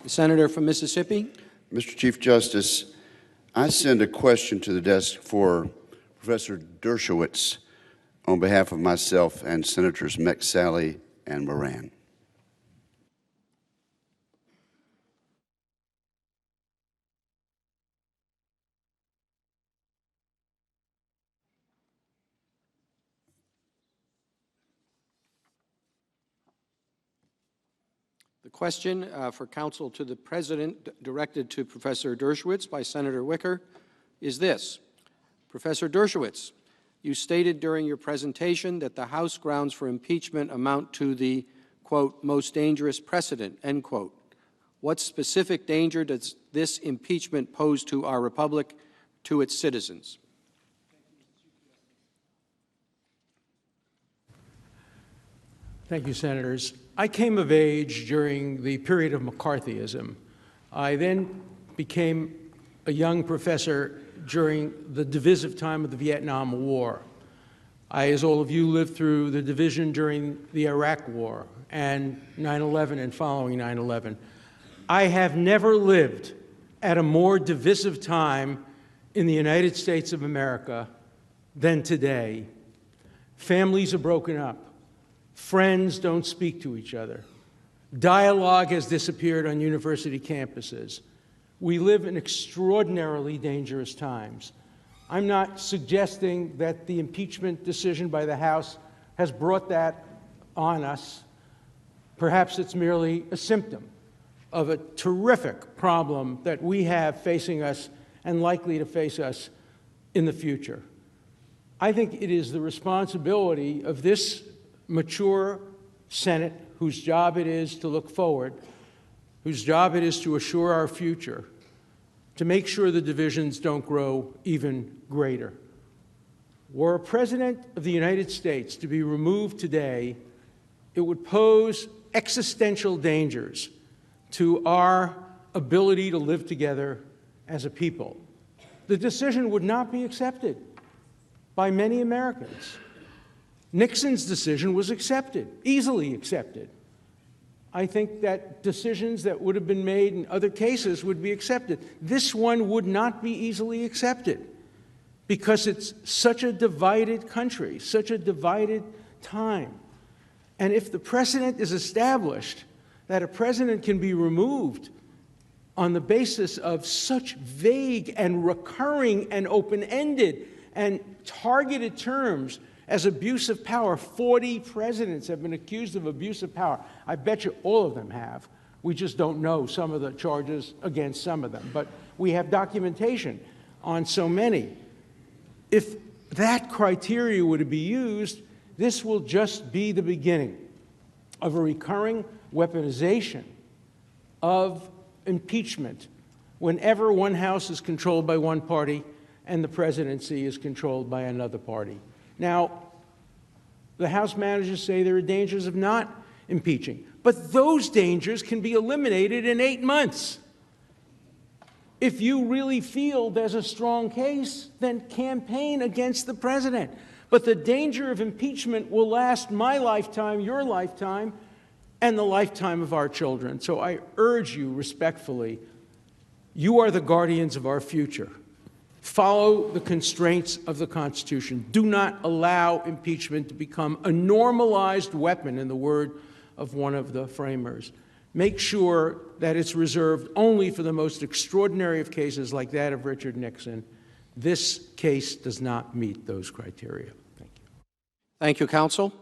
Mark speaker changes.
Speaker 1: The senator from Mississippi.
Speaker 2: Mr. Chief Justice, I send a question to the desk for Professor Dershowitz on behalf of myself and Senators McSally and Moran.
Speaker 1: The question for counsel to the President, directed to Professor Dershowitz by Senator Wicker, is this. Professor Dershowitz, you stated during your presentation that the House grounds for impeachment amount to the, quote, most dangerous precedent, end quote. What specific danger does this impeachment pose to our republic, to its citizens?
Speaker 3: Thank you, Senators. I came of age during the period of McCarthyism. I then became a young professor during the divisive time of the Vietnam War. I, as all of you, lived through the division during the Iraq War and 9/11 and following 9/11. I have never lived at a more divisive time in the United States of America than today. Families are broken up. Friends don't speak to each other. Dialogue has disappeared on university campuses. We live in extraordinarily dangerous times. I'm not suggesting that the impeachment decision by the House has brought that on us. Perhaps it's merely a symptom of a terrific problem that we have facing us and likely to face us in the future. I think it is the responsibility of this mature Senate, whose job it is to look forward, whose job it is to assure our future, to make sure the divisions don't grow even greater. Were a President of the United States to be removed today, it would pose existential dangers to our ability to live together as a people. The decision would not be accepted by many Americans. Nixon's decision was accepted, easily accepted. I think that decisions that would have been made in other cases would be accepted. This one would not be easily accepted because it's such a divided country, such a divided time. And if the precedent is established that a president can be removed on the basis of such vague and recurring and open-ended and targeted terms as abuse of power. 40 presidents have been accused of abuse of power. I bet you all of them have. We just don't know some of the charges against some of them. But we have documentation on so many. If that criteria were to be used, this will just be the beginning of a recurring weaponization of impeachment whenever one house is controlled by one party and the presidency is controlled by another party. Now, the House managers say there are dangers of not impeaching, but those dangers can be eliminated in 8 months. If you really feel there's a strong case, then campaign against the president. But the danger of impeachment will last my lifetime, your lifetime, and the lifetime of our children. So I urge you respectfully, you are the guardians of our future. Follow the constraints of the Constitution. Do not allow impeachment to become a normalized weapon, in the word of one of the framers. Make sure that it's reserved only for the most extraordinary of cases like that of Richard Nixon. This case does not meet those criteria. Thank you.
Speaker 1: Thank you, counsel.